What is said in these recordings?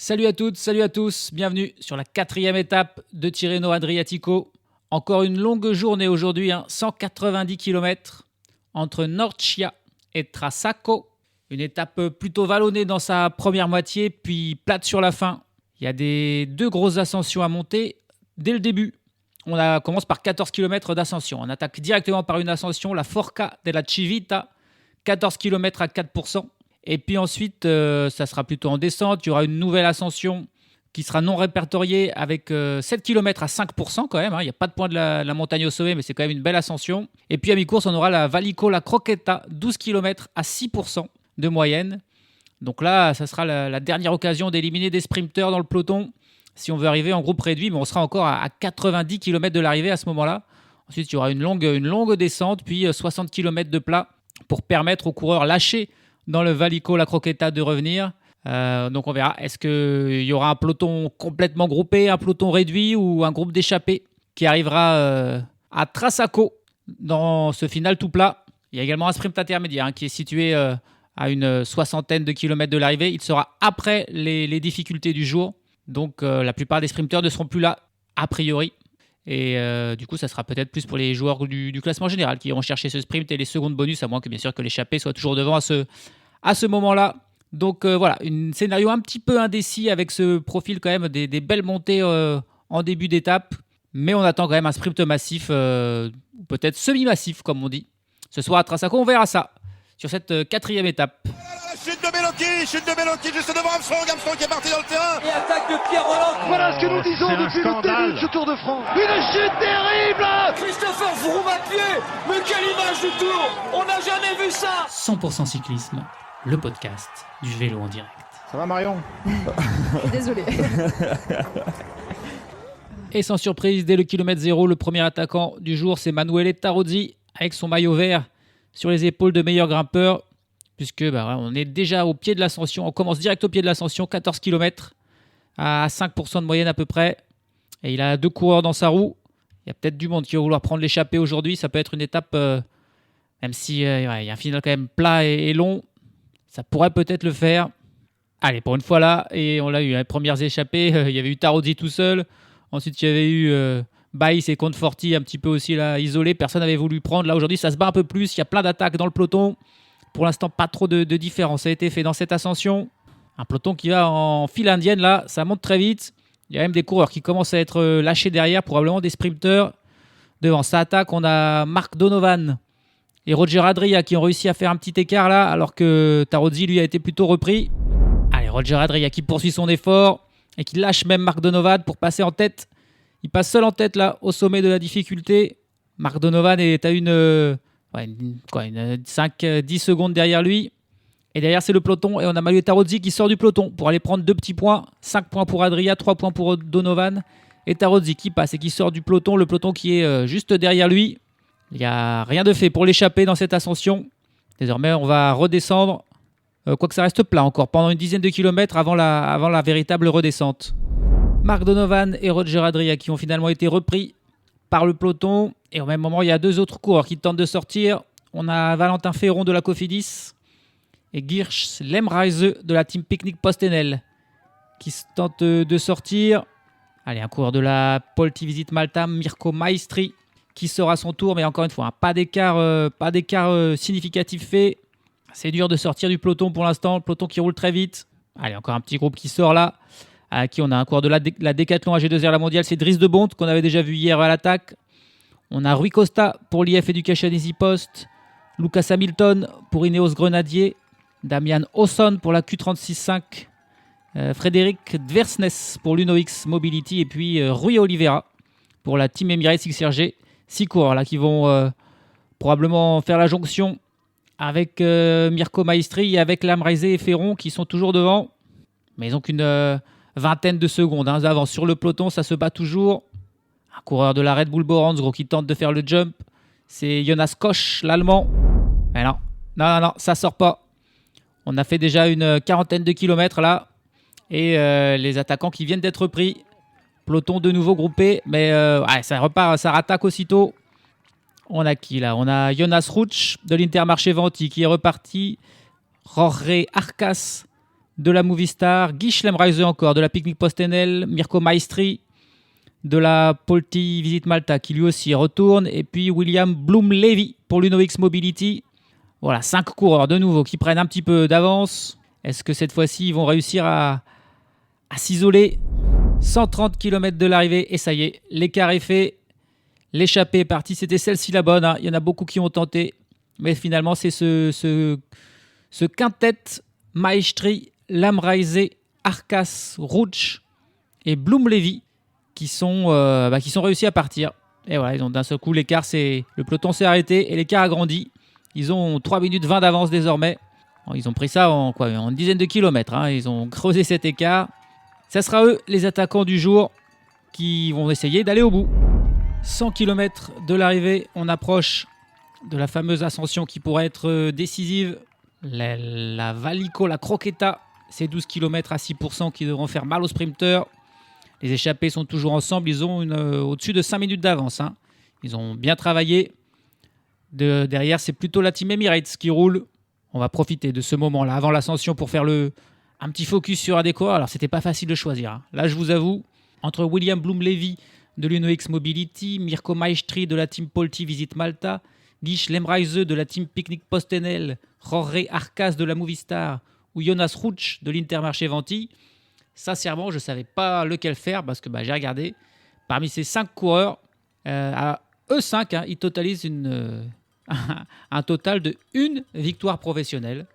Salut à toutes, salut à tous, bienvenue sur la 4e étape de Tirreno Adriatico. Encore une longue journée aujourd'hui, 190 km entre Norcia et Trasacco. Une étape plutôt vallonnée dans sa première moitié, puis plate sur la fin. Il y a deux grosses ascensions à monter dès le début. On commence par 14 km d'ascension. On attaque directement par une ascension, la Forca della Civita, 14 km à 4%. Et puis ensuite, ça sera plutôt en descente. Il y aura une nouvelle ascension qui sera non répertoriée avec 7 km à 5% quand même. Il n'y a pas de point de la montagne au sommet, mais c'est quand même une belle ascension. Et puis à mi-course, on aura la Vallico La Croqueta, 12 km à 6% de moyenne. Donc là, ça sera la dernière occasion d'éliminer des sprinteurs dans le peloton si on veut arriver en groupe réduit. Mais on sera encore à 90 km de l'arrivée à ce moment-là. Ensuite, il y aura une longue descente, puis 60 km de plat pour permettre aux coureurs lâchés dans le Vallico La Croqueta de revenir. Donc on verra, est-ce qu'il y aura un peloton complètement groupé, un peloton réduit ou un groupe d'échappés qui arrivera à Trasacco dans ce final tout plat. Il y a également un sprint intermédiaire qui est situé à une soixantaine de kilomètres de l'arrivée. Il sera après les difficultés du jour. Donc la plupart des sprinteurs ne seront plus là, a priori. Et du coup, ça sera peut-être plus pour les joueurs du classement général qui iront chercher ce sprint et les secondes bonus, à moins que bien sûr que l'échappé soit toujours devant à ce moment-là. Donc voilà, un scénario un petit peu indécis avec ce profil quand même des belles montées en début d'étape. Mais on attend quand même un sprint massif, peut-être semi-massif comme on dit. Ce soir à Trasacco, on verra ça sur cette 4e étape. Chute de Bellocchi juste devant Armstrong qui est parti dans le terrain. Et attaque de Pierre Roland. Voilà ce que nous disons depuis le début de ce Tour de France. Une chute terrible. Christopher Froome à pied. Mais quelle image du Tour. On n'a jamais vu ça. 100% cyclisme, le podcast du vélo en direct. Ça va Marion? Désolé. Et sans surprise, dès le kilomètre 0, le premier attaquant du jour, c'est Manuele Tarozzi avec son maillot vert sur les épaules de meilleur grimpeur. Puisque on est déjà au pied de l'ascension. On commence direct au pied de l'ascension, 14 km à 5% de moyenne à peu près. Et il a 2 coureurs dans sa roue. Il y a peut-être du monde qui va vouloir prendre l'échappée aujourd'hui. Ça peut être une étape, même si il y a un final quand même plat et long, ça pourrait peut-être le faire. Allez, pour une fois là, et on l'a eu, les premières échappées, il y avait eu Tarozzi tout seul. Ensuite, il y avait eu Baïs et Conforti un petit peu aussi là, isolés. Personne n'avait voulu prendre. Là, aujourd'hui, ça se bat un peu plus. Il y a plein d'attaques dans le peloton. Pour l'instant, pas trop de différence a été fait dans cette ascension. Un peloton qui va en file indienne, là, ça monte très vite. Il y a même des coureurs qui commencent à être lâchés derrière, probablement des sprinteurs. Devant, ça attaque, on a Mark Donovan et Roger Adria qui ont réussi à faire un petit écart là, alors que Tarozzi, lui, a été plutôt repris. Allez, Roger Adria qui poursuit son effort et qui lâche même Mark Donovan pour passer en tête. Il passe seul en tête, là, au sommet de la difficulté. Mark Donovan est à une 5-10 secondes derrière lui. Et derrière, c'est le peloton. Et on a Manuele Tarozzi qui sort du peloton pour aller prendre 2 petits points. 5 points pour Adria, 3 points pour Donovan. Et Tarozzi qui passe et qui sort du peloton. Le peloton qui est juste derrière lui. Il n'y a rien de fait pour l'échapper dans cette ascension. Désormais, on va redescendre. Quoique ça reste plat encore pendant une dizaine de kilomètres avant la véritable redescente. Mark Donovan et Roger Adria qui ont finalement été repris par le peloton. Et au même moment, il y a 2 autres coureurs qui tentent de sortir. On a Valentin Ferron de la Cofidis et Girsch Lemreise de la Team Picnic PostNL qui tentent de sortir. Allez, un coureur de la Polti Visit Malta, Mirko Maestri, qui sort à son tour. Mais encore une fois, pas d'écart significatif fait. C'est dur de sortir du peloton pour l'instant. Le peloton qui roule très vite. Allez, encore un petit groupe qui sort là. À qui on a un coureur de la Decathlon AG2R La Mondiale. C'est Dries de Bonte qu'on avait déjà vu hier à l'attaque. On a Rui Costa pour l'IF Education Easy Post, Lucas Hamilton pour Ineos Grenadier, Damian Osson pour la Q36.5, Frédéric Dversnes pour l'Uno-X Mobility et puis Rui Oliveira pour la Team Emirates XRG. 6 coureurs là qui vont probablement faire la jonction avec Mirko Maestri et avec Lemreise et Ferron qui sont toujours devant. Mais ils n'ont qu'une vingtaine de secondes d'avance sur le peloton, ça se bat toujours. Un coureur de la Red Bull Boransgro qui tente de faire le jump. C'est Jonas Koch, l'Allemand. Mais non, ça sort pas. On a fait déjà une quarantaine de kilomètres là. Et les attaquants qui viennent d'être pris. Peloton de nouveau groupé. Mais ça repart, ça rattaque aussitôt. On a qui là? On a Jonas Ruch de l'Intermarché Venti qui est reparti. Jorge Arcas de la Movistar, Guy Schlemreise encore de la Picnic Postenel, Mirko Maestri de la Polti Visit Malta qui lui aussi retourne, et puis William Bloom-Levy pour l'UNOX Mobility. Voilà, 5 coureurs de nouveau qui prennent un petit peu d'avance. Est-ce que cette fois-ci ils vont réussir à s'isoler? 130 km de l'arrivée et ça y est, l'écart est fait. L'échappée est partie, c'était celle-ci la bonne, hein. Il y en a beaucoup qui ont tenté, mais finalement c'est ce quintet Maestri, Lamreise, Arcas, Rouch et Bloom-Levy qui sont réussis à partir. Et voilà, ils ont d'un seul coup l'écart, le peloton s'est arrêté et l'écart a grandi. Ils ont 3 minutes 20 d'avance désormais. Ils ont pris ça en une dizaine de kilomètres, hein. Ils ont creusé cet écart. Ça sera eux, les attaquants du jour, qui vont essayer d'aller au bout. 100 km de l'arrivée, on approche de la fameuse ascension qui pourrait être décisive. La Valico, la Croqueta, c'est 12 km à 6% qui devront faire mal aux sprinteurs. Les échappés sont toujours ensemble, ils ont au-dessus de 5 minutes d'avance, hein. Ils ont bien travaillé. Derrière, c'est plutôt la Team Emirates qui roule. On va profiter de ce moment-là, avant l'ascension, pour faire un petit focus sur un des coureurs. Alors, c'était pas facile de choisir, hein. Là, je vous avoue, entre William Bloom-Levy de l'UNOX Mobility, Mirko Maestri de la Team Polti Visit Malta, Guy Schlemreise de la Team Picnic Postenel, Jorge Arcas de la Movistar ou Jonas Rouch de l'Intermarché Venti, sincèrement, je ne savais pas lequel faire parce que j'ai regardé. Parmi ces 5 coureurs, à eux 5, hein, ils totalisent un total de 1 victoire professionnelle.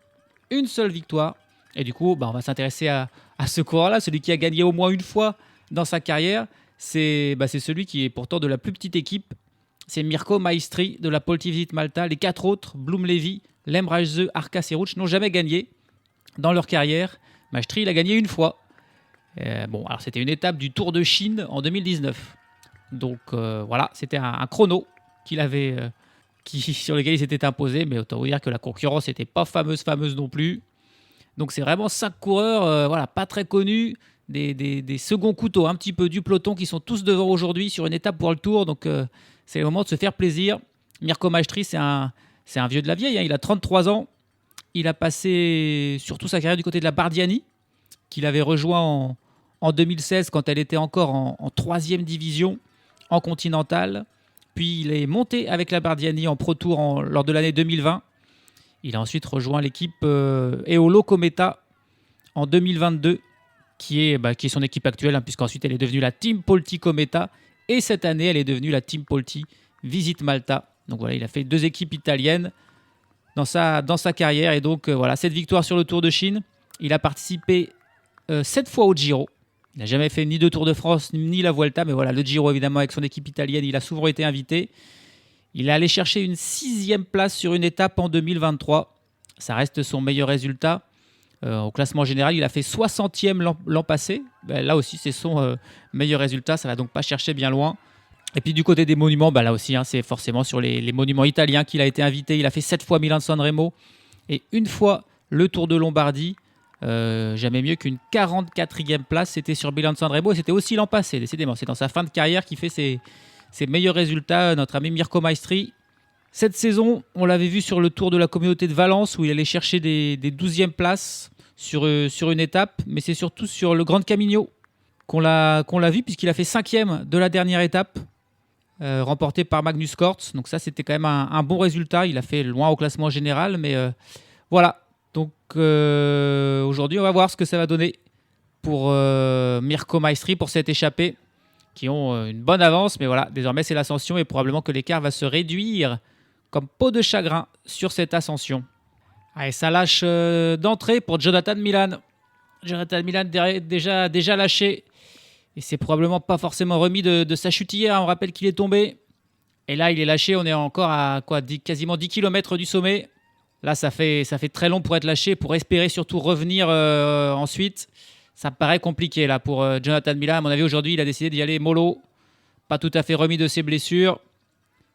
Une seule victoire. Et du coup, on va s'intéresser à ce coureur-là, celui qui a gagné au moins une fois dans sa carrière. C'est celui qui est pourtant de la plus petite équipe. C'est Mirko Maestri de la Polti Visit Malta. Les 4 autres, Bloom-Levy, Lamreise, Arcas et Rouch, n'ont jamais gagné dans leur carrière. Maestri, il a gagné une fois. Alors c'était une étape du Tour de Chine en 2019. Donc voilà, c'était un chrono qu'il avait, sur lequel il s'était imposé. Mais autant vous dire que la concurrence n'était pas fameuse non plus. Donc c'est vraiment 5 coureurs pas très connus, des seconds couteaux un petit peu du peloton qui sont tous devant aujourd'hui sur une étape pour le Tour. Donc c'est le moment de se faire plaisir. Mirko Maestri, c'est un vieux de la vieille, hein. Il a 33 ans. Il a passé surtout sa carrière du côté de la Bardiani, qu'il avait rejoint en 2016 quand elle était encore en 3e division en Continental. Puis il est monté avec la Bardiani en Pro Tour lors de l'année 2020. Il a ensuite rejoint l'équipe Eolo Cometa en 2022, qui est son équipe actuelle, hein, puisqu'ensuite elle est devenue la Team Polti Cometa. Et cette année, elle est devenue la Team Polti Visit Malta. Donc voilà, il a fait 2 équipes italiennes dans sa carrière. Et donc cette victoire sur le Tour de Chine. Il a participé 7 fois au Giro. Il n'a jamais fait ni de Tour de France, ni la Vuelta. Mais voilà, le Giro, évidemment, avec son équipe italienne, il a souvent été invité. Il est allé chercher une 6e place sur une étape en 2023. Ça reste son meilleur résultat. Au classement général, il a fait 60e l'an passé. Là aussi, c'est son meilleur résultat. Ça ne va donc pas chercher bien loin. Et puis du côté des monuments, là aussi, hein, c'est forcément sur les monuments italiens qu'il a été invité. Il a fait 7 fois Milan-San Remo et une fois le Tour de Lombardie. Jamais mieux qu'une 44e place. C'était sur Milan-San Remo et c'était aussi l'an passé. Décidément, c'est dans sa fin de carrière qu'il fait ses meilleurs résultats, notre ami Mirko Maestri. Cette saison, on l'avait vu sur le Tour de la Communauté de Valence où il allait chercher des 12e places sur une étape, mais c'est surtout sur le Grand Camino qu'on l'a vu puisqu'il a fait 5e de la dernière étape, remporté par Magnus Cort. Donc ça, c'était quand même un bon résultat. Il a fait loin au classement général, mais voilà. Donc aujourd'hui, on va voir ce que ça va donner pour Mirko Maestri pour cette échappée, qui ont une bonne avance. Mais voilà, désormais, c'est l'ascension et probablement que l'écart va se réduire comme peau de chagrin sur cette ascension. Allez, ça lâche d'entrée pour Jonathan Milan. Jonathan Milan déjà lâché. Et c'est probablement pas forcément remis de sa chute hier. On rappelle qu'il est tombé. Et là, il est lâché. On est encore à quasiment 10 km du sommet. Là, ça fait très long pour être lâché, pour espérer surtout revenir ensuite. Ça paraît compliqué là pour Jonathan Milan. À mon avis, aujourd'hui, il a décidé d'y aller mollo. Pas tout à fait remis de ses blessures.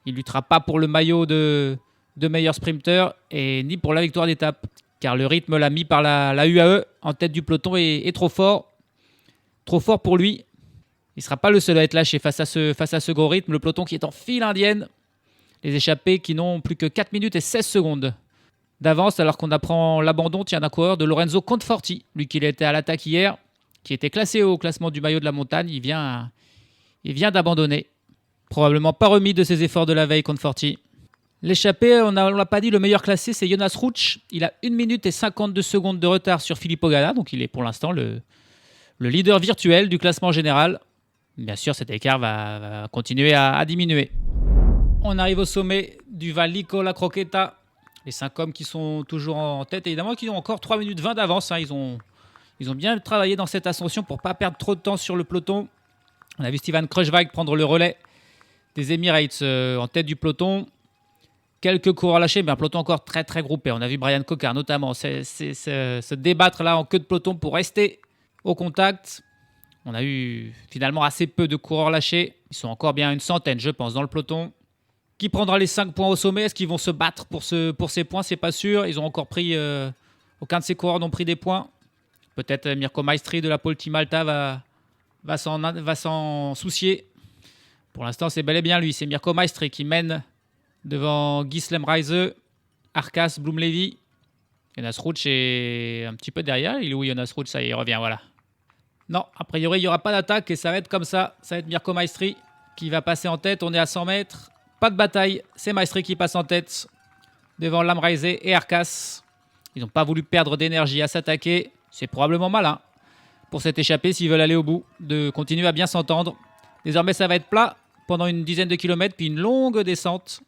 Il ne luttera pas pour le maillot de meilleur sprinter et ni pour la victoire d'étape. Car le rythme l'a mis par la UAE en tête du peloton est trop fort. Trop fort pour lui. Il ne sera pas le seul à être lâché face à ce gros rythme. Le peloton qui est en file indienne. Les échappés qui n'ont plus que 4 minutes et 16 secondes d'avance, alors qu'on apprend l'abandon d'un coureur de Lorenzo Conforti, lui qui était à l'attaque hier, qui était classé au classement du maillot de la montagne. Il vient d'abandonner. Probablement pas remis de ses efforts de la veille, Conforti. L'échappée, on l'a pas dit, le meilleur classé, c'est Jonas Ruch. Il a 1 minute et 52 secondes de retard sur Filippo Ganna, donc il est pour l'instant le leader virtuel du classement général. Bien sûr, cet écart va continuer à diminuer. On arrive au sommet du Vallico La Croqueta. Les 5 hommes qui sont toujours en tête, évidemment, qui ont encore 3 minutes 20 d'avance. Hein. Ils ont bien travaillé dans cette ascension pour ne pas perdre trop de temps sur le peloton. On a vu Steven Kruijswijk prendre le relais des Emirates en tête du peloton. Quelques coureurs lâchés, mais un peloton encore très très groupé. On a vu Brian Cocard notamment se débattre là en queue de peloton pour rester au contact. On a eu finalement assez peu de coureurs lâchés. Ils sont encore bien une centaine, je pense, dans le peloton. Qui prendra les 5 points au sommet? Est-ce qu'ils vont se battre pour ces points? C'est pas sûr. Ils ont encore pris... aucun de ces coureurs n'ont pris des points. Peut-être Mirko Maestri de la Pole Team Malta va s'en soucier. Pour l'instant, c'est bel et bien lui. C'est Mirko Maestri qui mène devant Gisle Reise, Arkas, Blumlevi. Jonas Ruch est un petit peu derrière. Il est où Jonas Ruch? Ça y est, il revient, voilà. Non, a priori, il n'y aura pas d'attaque et ça va être comme ça. Ça va être Mirko Maestri qui va passer en tête. On est à 100 mètres. Pas de bataille. C'est Maestri qui passe en tête devant Lam Reise et Arkas. Ils n'ont pas voulu perdre d'énergie à s'attaquer. C'est probablement malin pour cette échappée s'ils veulent aller au bout, de continuer à bien s'entendre. Désormais, ça va être plat pendant une dizaine de kilomètres, puis une longue descente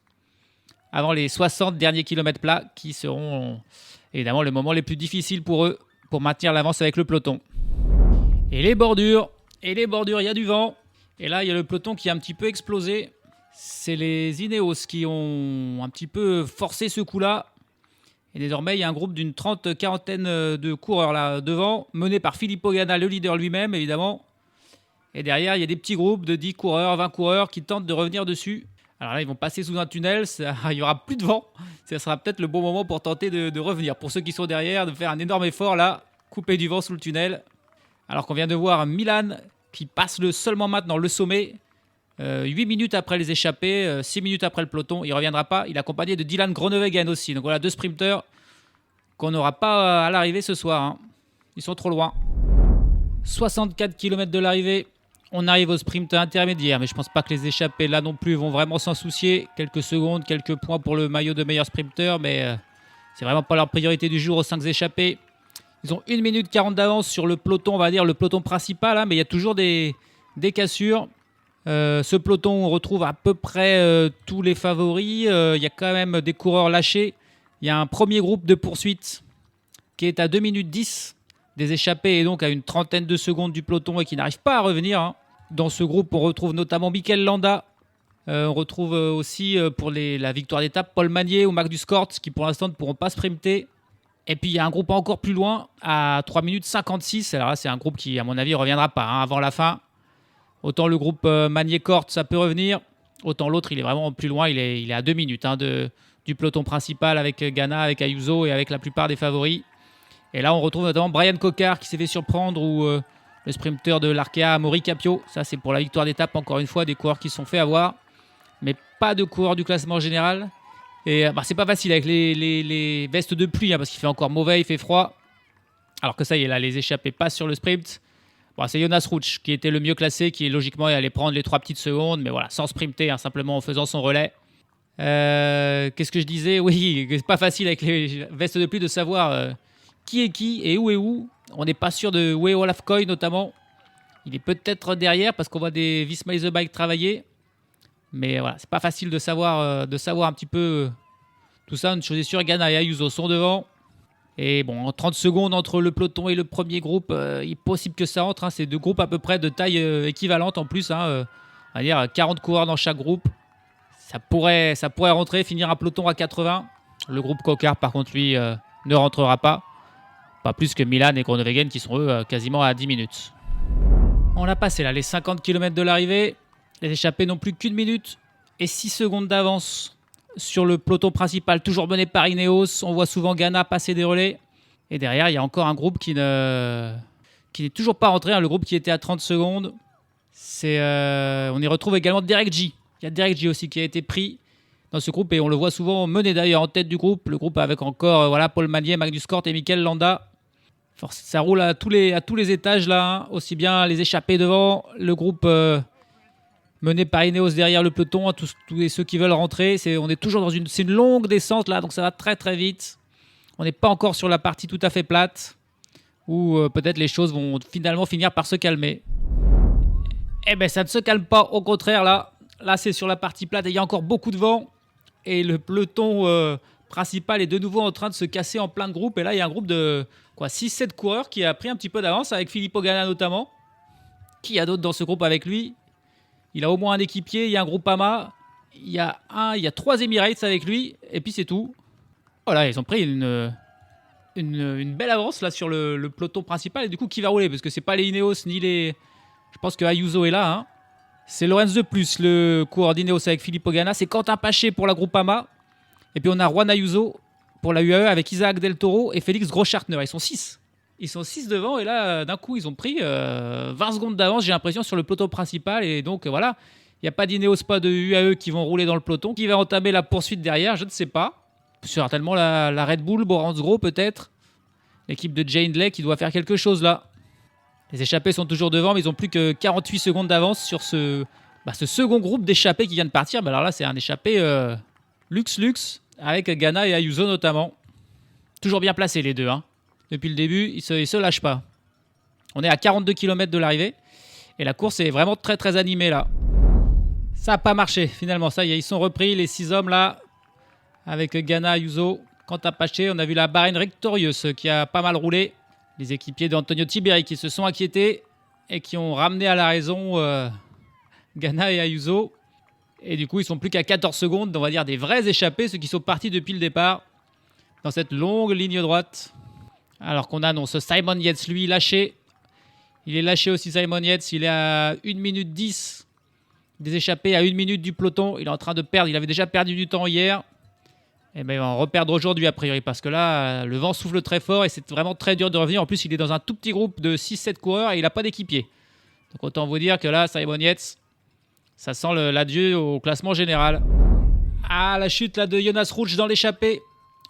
avant les 60 derniers kilomètres plats qui seront évidemment le moment les plus difficiles pour eux pour maintenir l'avance avec le peloton. Et les bordures, il y a du vent. Et là, il y a le peloton qui a un petit peu explosé. C'est les Ineos qui ont un petit peu forcé ce coup-là. Et désormais, il y a un groupe d'une quarantaine de coureurs là devant, mené par Filippo Ganna, le leader lui-même, évidemment. Et derrière, il y a des petits groupes de 10 coureurs, 20 coureurs qui tentent de revenir dessus. Alors là, ils vont passer sous un tunnel, il n'y aura plus de vent. Ça sera peut-être le bon moment pour tenter de revenir. Pour ceux qui sont derrière, de faire un énorme effort là, couper du vent sous le tunnel. Alors qu'on vient de voir Milan qui passe seulement maintenant le sommet. 8 minutes après les échappés, 6 minutes après le peloton, il ne reviendra pas. Il est accompagné de Dylan Groenewegen aussi. Donc voilà, 2 sprinteurs qu'on n'aura pas à l'arrivée ce soir. Hein. Ils sont trop loin. 64 km de l'arrivée. On arrive au sprint intermédiaire, mais je ne pense pas que les échappés là non plus vont vraiment s'en soucier. Quelques secondes, quelques points pour le maillot de meilleur sprinter, mais c'est vraiment pas leur priorité du jour aux 5 échappés. Ils ont 1 minute 40 d'avance sur le peloton, on va dire le peloton principal, hein, mais il y a toujours des cassures. Ce peloton, on retrouve à peu près tous les favoris. Il y a quand même des coureurs lâchés. Il y a un premier groupe de poursuite qui est à 2 minutes 10 des échappés et donc à une trentaine de secondes du peloton et qui n'arrive pas à revenir. Hein. Dans ce groupe, on retrouve notamment Mikel Landa. On retrouve aussi pour la victoire d'étape Paul Magnier ou Magnus Cort qui pour l'instant ne pourront pas sprinter. Et puis il y a un groupe encore plus loin à 3 minutes 56. Alors là, c'est un groupe qui, à mon avis, ne reviendra pas avant la fin. Autant le groupe Magnier-Cort, ça peut revenir. Autant l'autre, il est vraiment plus loin. Il est à 2 minutes du peloton principal avec Ganna, avec Ayuso et avec la plupart des favoris. Et là, on retrouve notamment Brian Cocard qui s'est fait surprendre ou le sprinter de l'Arkea, Amaury Capio. Ça, c'est pour la victoire d'étape, encore une fois, des coureurs qui se sont fait avoir. Mais pas de coureurs du classement général. Et c'est pas facile avec les vestes de pluie, hein, parce qu'il fait encore mauvais, il fait froid. Alors que ça y est, là, les échappés passent sur le sprint. Bon, c'est Jonas Ruch qui était le mieux classé, qui logiquement allait prendre les 3 petites secondes, mais voilà, sans sprinter, hein, simplement en faisant son relais. Qu'est-ce que je disais? Oui, c'est pas facile avec les vestes de pluie de savoir qui est qui et où est où. On n'est pas sûr de où est Olaf Koy notamment. Il est peut-être derrière parce qu'on voit des Visma Lease Bike travailler. Mais voilà, c'est pas facile de savoir un petit peu tout ça. Une chose est sûre, Ganna et Ayuso sont devant. Et bon, en 30 secondes entre le peloton et le premier groupe, il est possible que ça entre. Hein. C'est 2 groupes à peu près de taille équivalente en plus. Hein. On va dire 40 coureurs dans chaque groupe. Ça pourrait rentrer, finir un peloton à 80. Le groupe Cocard, par contre, lui, ne rentrera pas. Pas plus que Milan et Groenewegen qui sont eux quasiment à 10 minutes. On a passé là les 50 km de l'arrivée. Les échappés n'ont plus qu'1 minute et 6 secondes d'avance sur le peloton principal, toujours mené par Ineos. On voit souvent Ganna passer des relais. Et derrière, il y a encore un groupe qui n'est toujours pas rentré. Hein, le groupe qui était à 30 secondes. On y retrouve également Derek G. Il y a Derek G aussi qui a été pris dans ce groupe et on le voit souvent mener d'ailleurs en tête du groupe. Le groupe avec encore Paul Magnier, Magnus Cort et Mikel Landa. Ça roule à tous les étages là, hein. Aussi bien les échappés devant, le groupe mené par Ineos derrière le peloton, hein, tous ceux qui veulent rentrer. On est toujours c'est une longue descente là, donc ça va très très vite. On n'est pas encore sur la partie tout à fait plate où peut-être les choses vont finalement finir par se calmer. Eh ben ça ne se calme pas, au contraire là. Là c'est sur la partie plate et il y a encore beaucoup de vent et le peloton principal est de nouveau en train de se casser en plein de groupes. Et là il y a un groupe de 6-7 coureurs qui a pris un petit peu d'avance avec Filippo Ganna notamment. Qui a d'autres dans ce groupe avec lui? Il a au moins un équipier, il y a un Groupama, il y a 3 Emirates avec lui et puis c'est tout. Voilà, ils ont pris une belle avance là sur le peloton principal. Et du coup, qui va rouler? Parce que c'est pas les Ineos ni les... Je pense que Ayuso est là. Hein. C'est Lorenz de Plus, le coureur d'Ineos avec Filippo Ganna. C'est Quentin Paché pour la Groupama. Et puis on a Juan Ayuso pour la UAE avec Isaac Del Toro et Félix Groschartner. Ils sont 6. Ils sont 6 devant et là, d'un coup, ils ont pris 20 secondes d'avance, j'ai l'impression, sur le peloton principal. Et donc, voilà, il n'y a pas d'Ineos, pas de UAE qui vont rouler dans le peloton. Qui va entamer la poursuite derrière? Je ne sais pas. Certainement la Red Bull, Boransgro peut-être. L'équipe de Jay Hindley qui doit faire quelque chose là. Les échappés sont toujours devant, mais ils n'ont plus que 48 secondes d'avance sur ce second groupe d'échappés qui vient de partir. Mais alors là, c'est un échappé luxe, avec Ganna et Ayuso notamment. Toujours bien placés les deux. Hein. Depuis le début, ils se lâchent pas. On est à 42 km de l'arrivée. Et la course est vraiment très très animée là. Ça n'a pas marché finalement. Ça y est, ils sont repris, les 6 hommes là. Avec Ganna, Ayuso, Quentin Paché. On a vu la Bahreïn Victorieuse qui a pas mal roulé. Les équipiers d'Antonio Tiberi qui se sont inquiétés et qui ont ramené à la raison Ganna et Ayuso. Et du coup, ils sont plus qu'à 14 secondes, on va dire, des vrais échappés, ceux qui sont partis depuis le départ, dans cette longue ligne droite. Alors qu'on annonce Simon Yates, lui, lâché. Il est lâché aussi, Simon Yates. Il est à 1 minute 10 des échappés, à 1 minute du peloton. Il est en train de perdre. Il avait déjà perdu du temps hier. Et bien, il va en reperdre aujourd'hui, a priori, parce que là, le vent souffle très fort et c'est vraiment très dur de revenir. En plus, il est dans un tout petit groupe de 6-7 coureurs et il n'a pas d'équipier. Donc, autant vous dire que là, Simon Yates, ça sent l'adieu au classement général. Ah, la chute là, de Jonas Ruch dans l'échappée.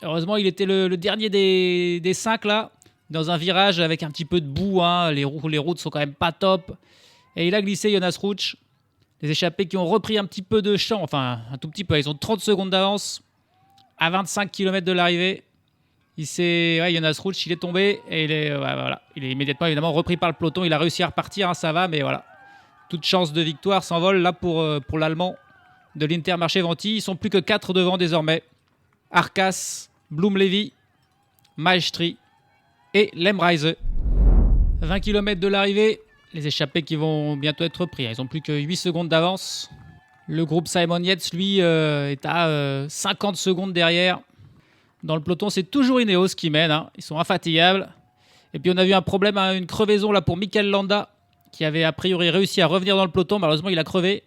Heureusement, il était le dernier des 5 là, dans un virage avec un petit peu de boue. Hein. Les routes sont quand même pas top. Et il a glissé, Jonas Ruch. Les échappés qui ont repris un petit peu de champ, enfin un tout petit peu. Ils ont 30 secondes d'avance à 25 km de l'arrivée. Jonas Ruch, il est tombé et il est immédiatement évidemment repris par le peloton. Il a réussi à repartir, hein, ça va, mais voilà. Toute chance de victoire s'envole là pour l'Allemand de l'Intermarché-Venti. Ils sont plus que 4 devant désormais. Arcas, Blum-Levy, Maestri et Lemreise. 20 km de l'arrivée. Les échappés qui vont bientôt être pris. Ils n'ont plus que 8 secondes d'avance. Le groupe Simon Yates, lui, est à 50 secondes derrière. Dans le peloton, c'est toujours Ineos qui mène. Hein. Ils sont infatigables. Et puis, on a vu un problème, une crevaison là pour Mikel Landa, qui avait a priori réussi à revenir dans le peloton. Malheureusement, il a crevé.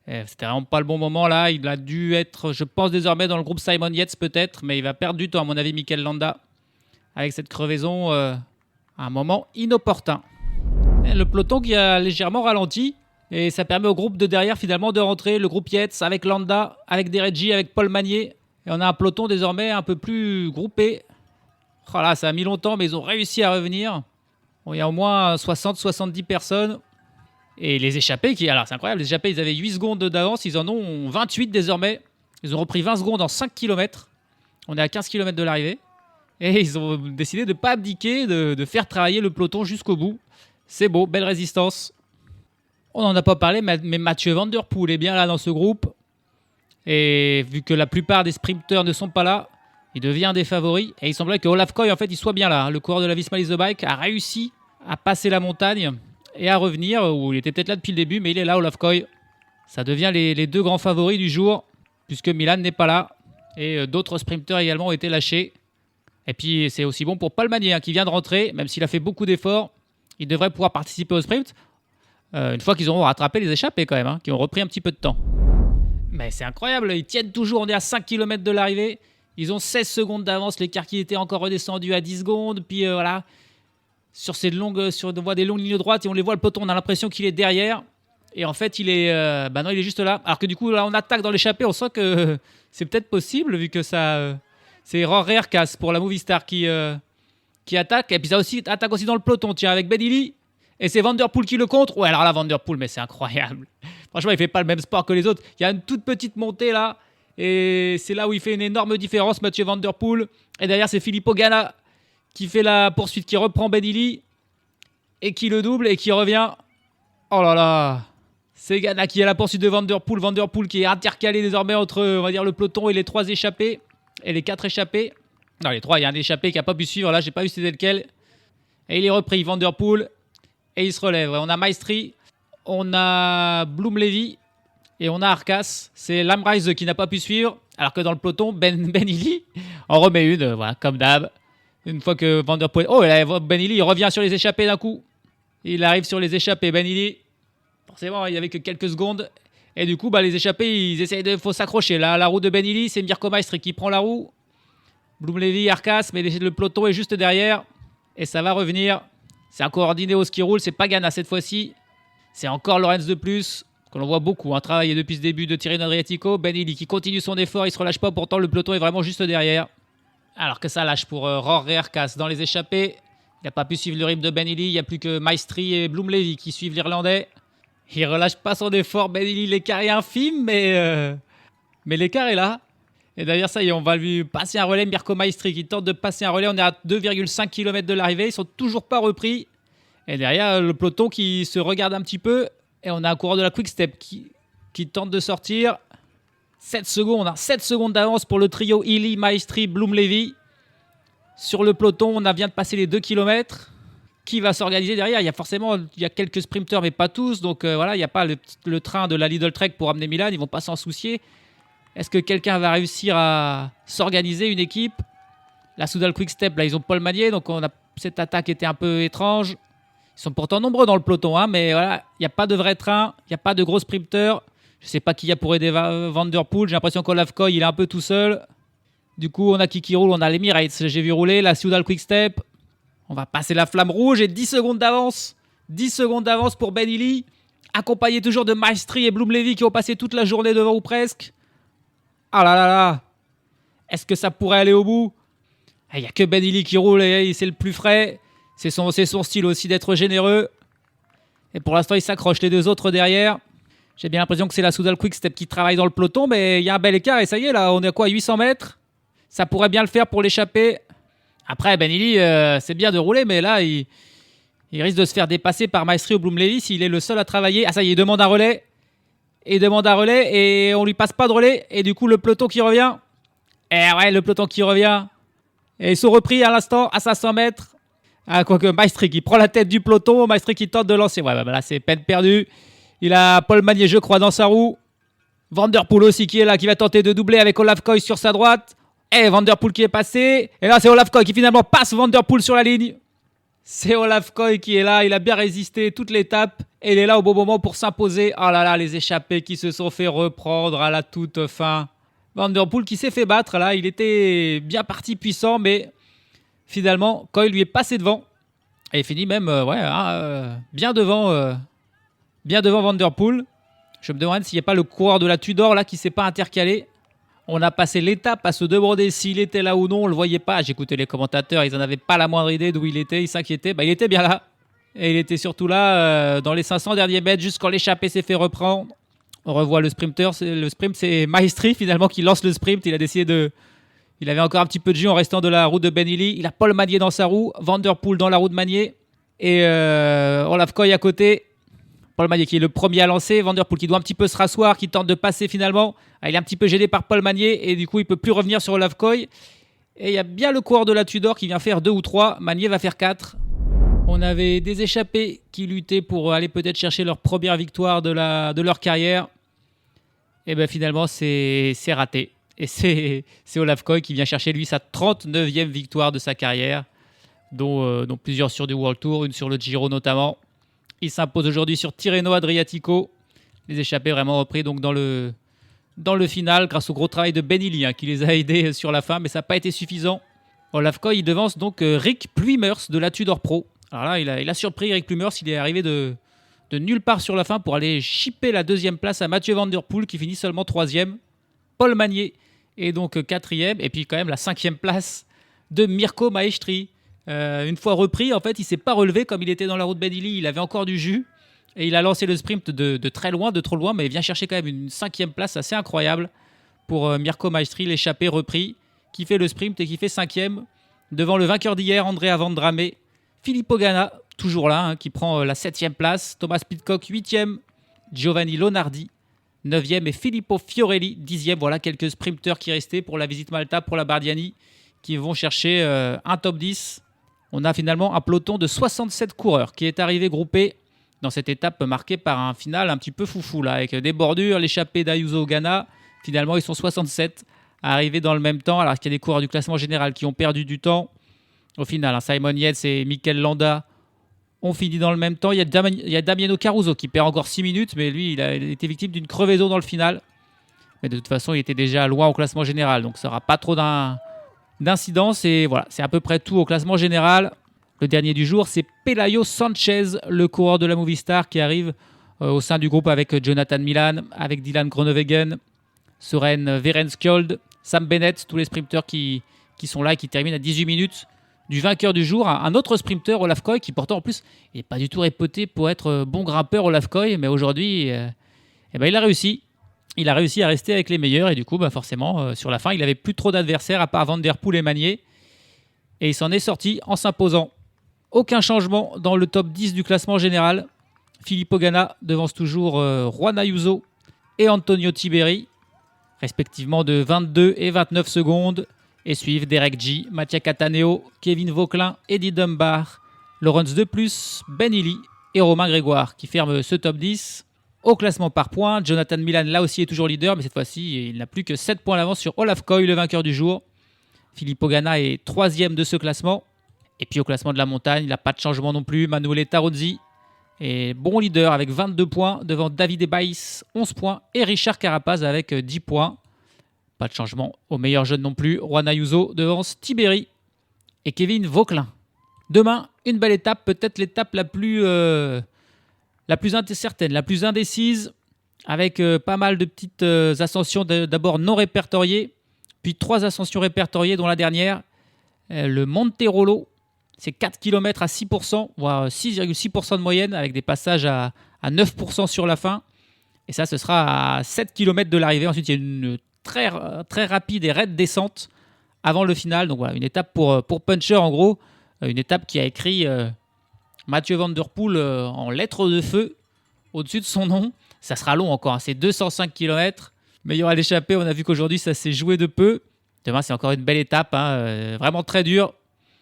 C'était vraiment pas le bon moment là. Il a dû être, je pense, désormais dans le groupe Simon Yates peut-être. Mais il va perdre du temps, à mon avis, Mikel Landa, avec cette crevaison à un moment inopportun. Et le peloton qui a légèrement ralenti. Et ça permet au groupe de derrière finalement de rentrer. Le groupe Yates avec Landa, avec Dereggi, avec Paul Magnier. Et on a un peloton désormais un peu plus groupé. Oh là, ça a mis longtemps, mais ils ont réussi à revenir. Bon, il y a au moins 60-70 personnes. Et les échappés, alors c'est incroyable, les échappés, ils avaient 8 secondes d'avance. Ils en ont 28 désormais. Ils ont repris 20 secondes en 5 km. On est à 15 km de l'arrivée. Et ils ont décidé de ne pas abdiquer, de faire travailler le peloton jusqu'au bout. C'est beau, belle résistance. On n'en a pas parlé, mais Mathieu Van Der Poel est bien là dans ce groupe. Et vu que la plupart des sprinteurs ne sont pas là, il devient un des favoris. Et il semblerait que Olaf Koy, en fait, il soit bien là. Le coureur de la Visma Lease Bike a réussi à passer la montagne et à revenir, où il était peut-être là depuis le début, mais il est là, Olaf Koy. Ça devient les 2 grands favoris du jour, puisque Milan n'est pas là. Et d'autres sprinteurs également ont été lâchés. Et puis, c'est aussi bon pour Paul Magnier, qui vient de rentrer, même s'il a fait beaucoup d'efforts. Il devrait pouvoir participer au sprint. Une fois qu'ils auront rattrapé les échappés quand même, qui ont repris un petit peu de temps. Mais c'est incroyable, ils tiennent toujours, on est à 5 km de l'arrivée. Ils ont 16 secondes d'avance, l'écart qui était encore redescendu à 10 secondes. Puis voilà, on voit des longues lignes droites et on les voit le peloton, on a l'impression qu'il est derrière. Et en fait, il est juste là. Alors que du coup, là, on attaque dans l'échappée. On sent que c'est peut-être possible, vu que ça... c'est Rory Erkas pour la Movistar qui attaque. Et puis ça aussi, attaque aussi dans le peloton, tiens, avec Ben Illy. Et c'est Van Der Poel qui le contre. Ouais, alors là, Van Der Poel, mais c'est incroyable. Franchement, il fait pas le même sport que les autres. Il y a une toute petite montée là. Et c'est là où il fait une énorme différence, Mathieu Van Der Poel. Et derrière, c'est Filippo Ganna qui fait la poursuite, qui reprend Ben Illy. Et qui le double et qui revient. Oh là là. C'est Ganna qui est à la poursuite de Van Der Poel. Van Der Poel qui est intercalé désormais entre, on va dire, le peloton et les 3 échappés. Et les 4 échappés. Non, les 3, il y a un échappé qui n'a pas pu suivre. Là, j'ai pas vu c'était lequel. Et il est repris, Van Der Poel. Et il se relève. On a Maestri, on a Bloom-Levy et on a Arkas. C'est Lamrise qui n'a pas pu suivre. Alors que dans le peloton, Ben Illy en remet une, voilà, comme d'hab. Une fois que Van Der Poel... Oh, Ben Illy, il revient sur les échappés d'un coup. Il arrive sur les échappés, Ben Illy. Forcément, il n'y avait que quelques secondes. Et du coup, les échappés, ils essayent de... faut s'accrocher. Là, la roue de Ben Illy, c'est Mirko Maestri qui prend la roue. Bloom-Levy, Arkas, mais le peloton est juste derrière. Et ça va revenir. C'est un coordonné au ski roule, c'est pas Ganna cette fois-ci. C'est encore Lorenz de plus, que l'on voit beaucoup travailler depuis ce début de Tirreno Adriatico. Ben Illy qui continue son effort, il se relâche pas, pourtant le peloton est vraiment juste derrière. Alors que ça lâche pour Rory Erkas dans les échappées. Il n'a pas pu suivre le rythme de Ben Illy, il n'y a plus que Maestri et Bloom-Levy qui suivent l'Irlandais. Il relâche pas son effort, Ben Illy, l'écart est infime, mais l'écart est là. Et d'ailleurs, ça y est, on va lui passer un relais. Mirko Maestri qui tente de passer un relais. On est à 2,5 km de l'arrivée. Ils sont toujours pas repris. Et derrière, le peloton qui se regarde un petit peu. Et on a un coureur de la Quick Step qui tente de sortir. 7 secondes. 7 secondes d'avance pour le trio Illy, Maestri, Bloom-Levy. Sur le peloton, on vient de passer les 2 km. Qui va s'organiser derrière? Il y a quelques sprinteurs, mais pas tous. Donc voilà, il n'y a pas le train de la Lidl Trek pour amener Milan. Ils vont pas s'en soucier. Est-ce que quelqu'un va réussir à s'organiser, une équipe? La Soudal Quick Step, là, ils ont Paul Magnier, donc cette attaque était un peu étrange. Ils sont pourtant nombreux dans le peloton, mais voilà, il n'y a pas de vrai train, il n'y a pas de gros sprinteurs. Je ne sais pas qui y a pour aider Van Der Poel. J'ai l'impression qu'Olaf Koy, il est un peu tout seul. Du coup, on a qui roule, on a l'Emirates, j'ai vu rouler, la Soudal Quick Step. On va passer la flamme rouge et 10 secondes d'avance. 10 secondes d'avance pour Ben Illy, accompagné toujours de Maestri et Bloom-Levy qui ont passé toute la journée devant ou presque. Ah là là là. Est-ce que ça pourrait aller au bout? Il n'y a que Ben Illy qui roule et c'est le plus frais. C'est son style aussi d'être généreux. Et pour l'instant, il s'accroche les 2 autres derrière. J'ai bien l'impression que c'est la Soudal Quick Step qui travaille dans le peloton, mais il y a un bel écart et ça y est, là, on est à quoi, 800 mètres? Ça pourrait bien le faire pour l'échapper. Après, Ben Illy, c'est bien de rouler, mais là, il risque de se faire dépasser par Maestri ou Bloom-Levy s'il est le seul à travailler. Ah ça y est, il demande un relais. Et on lui passe pas de relais. Et du coup, le peloton qui revient. Et ouais, le peloton qui revient. Et ils sont repris à l'instant à 500 mètres. Ah, quoique Maestri qui prend la tête du peloton. Maestri qui tente de lancer. Ouais, là, c'est peine perdue. Il a Paul Magnier, je crois, dans sa roue. Van Der Poel aussi qui est là, qui va tenter de doubler avec Olaf Koy sur sa droite. Et Van Der Poel qui est passé. Et là, c'est Olaf Koy qui finalement passe Van Der Poel sur la ligne. C'est Olaf Koy qui est là. Il a bien résisté toute l'étape. Et il est là au bon moment pour s'imposer. Oh là là, les échappés qui se sont fait reprendre à la toute fin. Van Der Poel qui s'est fait battre. Là, il était bien parti puissant, mais finalement, Koy lui est passé devant. Et il finit même bien devant Van Der Poel. Je me demande s'il n'y a pas le coureur de la Tudor là qui ne s'est pas intercalé. On a passé l'étape à se demander s'il était là ou non. On ne le voyait pas. J'écoutais les commentateurs. Ils n'en avaient pas la moindre idée d'où il était. Ils s'inquiétaient. Il était bien là. Et il était surtout là dans les 500 derniers mètres, juste quand l'échappée s'est fait reprendre. On revoit le sprinter. Le sprint, c'est Maestri finalement qui lance le sprint. Il a décidé de... Il avait encore un petit peu de jus en restant de la roue de Ben Illy. Il a Paul Magnier dans sa roue. Van Der Poel dans la roue de Magnier. Et Olaf Koy à côté. Paul Magnier qui est le premier à lancer. Van Der Poel qui doit un petit peu se rasseoir, qui tente de passer finalement. Il est un petit peu gêné par Paul Magnier. Et du coup, il ne peut plus revenir sur Olaf Koy. Et il y a bien le coureur de la Tudor qui vient faire 2 ou 3. Magnier va faire 4. On avait des échappés qui luttaient pour aller peut-être chercher leur première victoire de leur carrière. Et bien finalement, c'est raté. Et c'est Olaf Koy qui vient chercher lui sa 39e victoire de sa carrière, dont plusieurs sur du World Tour, une sur le Giro notamment. Il s'impose aujourd'hui sur Tirreno Adriatico. Les échappés vraiment repris donc dans le final grâce au gros travail de Ben Illy qui les a aidés sur la fin, mais ça n'a pas été suffisant. Olaf Koy il devance donc Rick Pluimers de la Tudor Pro. Alors là, il a surpris Rick Pluimers, il est arrivé de de nulle part sur la fin pour aller chipper la deuxième place à Mathieu Van Der Poel qui finit seulement 3e. Paul Magnier est donc 4e. Et puis quand même la 5e place de Mirko Maestri. Une fois repris, en fait, il ne s'est pas relevé comme il était dans la route Ben Illy. Il avait encore du jus. Et il a lancé le sprint de très loin, de trop loin. Mais il vient chercher quand même une 5e place assez incroyable pour Mirko Maestri, l'échappé repris, qui fait le sprint et qui fait 5e. Devant le vainqueur d'hier, Andrea Vendrame. Filippo Ganna, toujours là, qui prend la 7e place. Thomas Pidcock, 8e. Giovanni Lonardi, 9e. Et Filippo Fiorelli, 10e. Voilà quelques sprinteurs qui restaient pour la Visite Malta, pour la Bardiani, qui vont chercher un top 10. On a finalement un peloton de 67 coureurs qui est arrivé groupé dans cette étape marquée par un final un petit peu foufou, là, avec des bordures, l'échappée d'Ayuso Ganna. Finalement, ils sont 67 à arriver dans le même temps, alors qu'il y a des coureurs du classement général qui ont perdu du temps. Au final, Simon Yates et Mikel Landa ont fini dans le même temps. Il y a Damiano Caruso qui perd encore 6 minutes, mais lui, il a été victime d'une crevaison dans le final. Mais de toute façon, il était déjà loin au classement général, donc ça n'aura pas trop d'incidence. Et voilà, c'est à peu près tout au classement général. Le dernier du jour, c'est Pelayo Sanchez, le coureur de la Movistar, qui arrive au sein du groupe avec Jonathan Milan, avec Dylan Groenewegen, Søren Werenskjold, Sam Bennett, tous les sprinteurs qui sont là et qui terminent à 18 minutes du vainqueur du jour. Un autre sprinter, Olaf Koy, qui pourtant en plus n'est pas du tout réputé pour être bon grimpeur, Olaf Koy, mais aujourd'hui, il a réussi. Il a réussi à rester avec les meilleurs et du coup, forcément, sur la fin, il n'avait plus trop d'adversaires à part Van Der Poel et Magnier. Et il s'en est sorti en s'imposant. Aucun changement dans le top 10 du classement général. Filippo Ganna devance toujours Juan Ayuso et Antonio Tiberi, respectivement de 22 et 29 secondes. Et suivent Derek G, Mattia Cataneo, Kevin Vauquelin, Eddie Dunbar, Laurens De Plus, Ben Illy et Romain Grégoire qui ferment ce top 10. Au classement par points, Jonathan Milan là aussi est toujours leader, mais cette fois-ci il n'a plus que 7 points d'avance sur Olaf Koy, le vainqueur du jour. Filippo Ganna est 3e de ce classement. Et puis au classement de la montagne, il n'a pas de changement non plus. Manuele Tarozzi est bon leader avec 22 points devant David Baïs, 11 points, et Richard Carapaz avec 10 points. Pas de changement au meilleur jeune non plus. Juan Ayuso devance Tiberi et Kevin Vauquelin. Demain, une belle étape, peut-être l'étape la plus incertaine, la plus indécise, avec pas mal de petites ascensions d'abord non répertoriées, puis 3 ascensions répertoriées, dont la dernière, le Monte Rollo. C'est 4 km à 6%, voire 6,6% de moyenne, avec des passages à 9% sur la fin. Et ça, ce sera à 7 km de l'arrivée. Ensuite, il y a une très, très rapide et raide descente avant le final. Donc voilà, une étape pour Puncher, en gros. Une étape qui a écrit Mathieu Van Der Poel en lettres de feu au-dessus de son nom. Ça sera long encore, c'est 205 km. Mais il y aura l'échappée, on a vu qu'aujourd'hui, ça s'est joué de peu. Demain, c'est encore une belle étape, vraiment très dure.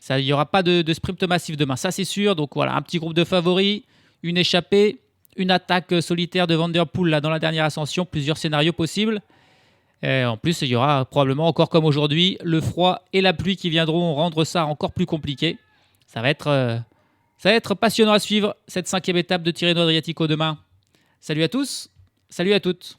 Il n'y aura pas de sprint massif demain, ça c'est sûr. Donc voilà, un petit groupe de favoris, une échappée, une attaque solitaire de Van Der Poel là, dans la dernière ascension, plusieurs scénarios possibles. En plus, il y aura probablement, encore comme aujourd'hui, le froid et la pluie qui viendront rendre ça encore plus compliqué. Ça va être passionnant à suivre, cette 5e étape de Tirreno Adriatico demain. Salut à tous, salut à toutes.